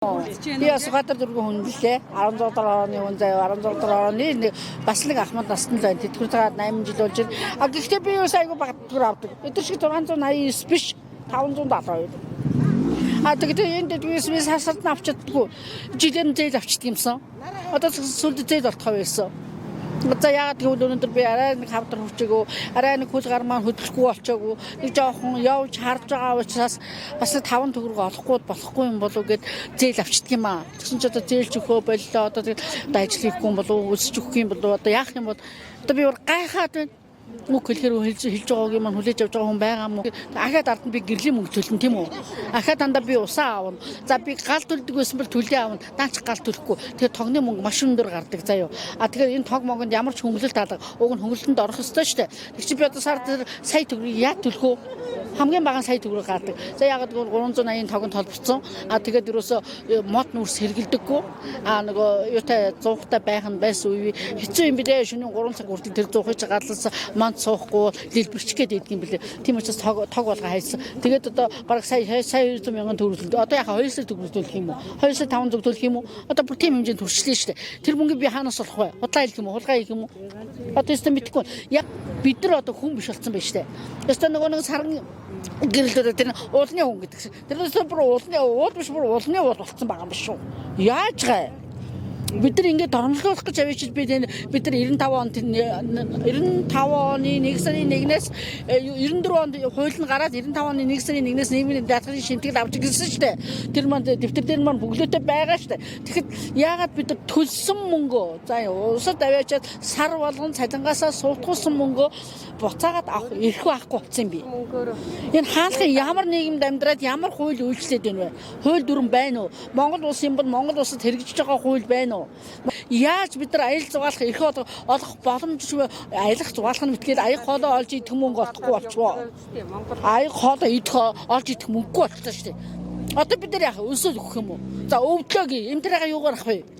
Би бас гадар дөрвөн хүн лээ. 16 оны хүн заяа 16 оны бас нэг ахмад настай байна. Тэтгэврээр 8 жил болж байна. А гэхдээ би юу айгу багт төр авдаг. Өдөр шиг 689 биш 572. А тэгээд энэ дэдгээс хасарт авчдаггүй. Жилээр зээл авчдаг юмсан. Одоо сүлд зээл болтгоо байсан. За яагаад гэвэл өнөөдөр би арай нэг хавдар хүчээгөө арай нэг хөл гар маань хөдлөхгүй болчоогүй нэг жоохон явж харж байгаа учраас бас 5 төгрөг олохгүй болохгүй юм болов гэд зээл авчдаг юм аа. Тэгсэн чи одоо зээлч өгөө боллоо одоо ажил хийхгүй юм болов өсөж өгөх юм болов одоо яах юм бол одоо би гайхаад байна. Мөнгө хэлэхээр хэлж байгааг юм хүлээж авч байгаа хүн байгаа мó. Ахаад ард нь би гэрлийн мөнгө төлнө тийм үү? Ахаад дандаа би усаа аавна. За би гал төлдөг байсан бол төлөө аавна. Даач гал төлөхгүй. Тэгээ тогны мөнгө машин дээр гардаг заяа. А тэгэхээр энэ тог могонд ямар ч хөнгөлөлт алга. Уг нь хөнгөлөлтөнд орох ёстой шүү дээ. Тэг чи би одоо сард сая төгрөг яа төлөх үү? Хамгийн бага сая төгрөг гардаг. За яагаад гэвэл 380 тогонд толбоцсон. А тэгээд ерөөсө мод нүрс хэрэгэлдэггүй. А нөгөө юутай зуухтай байх нь байсан үе хэцүү юм билээ. Шөнийн 3 цаг хүртэл тэр зуухыг галлаас манд суухгүй дэлбэрч гээд идэх юм билээ. Тийм учраас тог болго хайсан. Тэгээд одоо бараг сая 200 мянган төгрөг. Одоо яхаа 200 төгрөг төлөх юм уу? 205 төлөх юм уу? Одоо бүр тийм хэмжээнд хүрчлээ шүү дээ. Тэр мөнгө би хаанаас олох вэ? Худлаа хэлэх юм уу? Хулгай хийх юм уу? Одоо өстө мэдхгүй. Яг бид нар одоо хүн биш болсон байж тээ. Өстө нөгөө саран гэрэлдээ тэр уулны хүн гэдэг. Тэрнээс бүр уулны уул биш бүр уулны уул болсон байгаа юм биш шүү. Яаж гээ? Бид нар ингээд дормжлуулах гэж авчиж бид нар 95 онд 95 оны 1 сарын 1-ээс 94 онд хууль нь гараад 95 оны 1 сарын 1-ээс нийгмийн даатгалын шинтгэл авч ирсэн шүү дээ. Тэр маань дэвтэрдэр маань бүглөөтэй байгаа шүү дээ. Тэгэхэд яагаад бид нар төлсөн мөнгөө за улсад аваачаад сар болгон цалингаасаа суутгуулсан мөнгөө буцаагаад авах эрхүү авахгүй болсон юм би. Энэ хаалхын ямар нийгэмд амьдраад ямар хууль үйлчлээд байна вэ? Хууль дүрэн байна уу? Монгол улс юм бол Монгол улсад хэрэгжиж байгаа хууль байна уу? Яаж бид нар аял зугаалах эрх олох боломжгүй аялах зугаалах нь мэтгээл аяг хоолоо олж идэх мөнгө олохгүй болчихвоо. Аяг хоолоо идэх олж идэх мөнгөгүй болчихсон шүү дээ. Одоо бид нар яах вэ? Өсөж өгөх юм уу? За өвдлөөг энэ тэрийг юугаар авах вэ?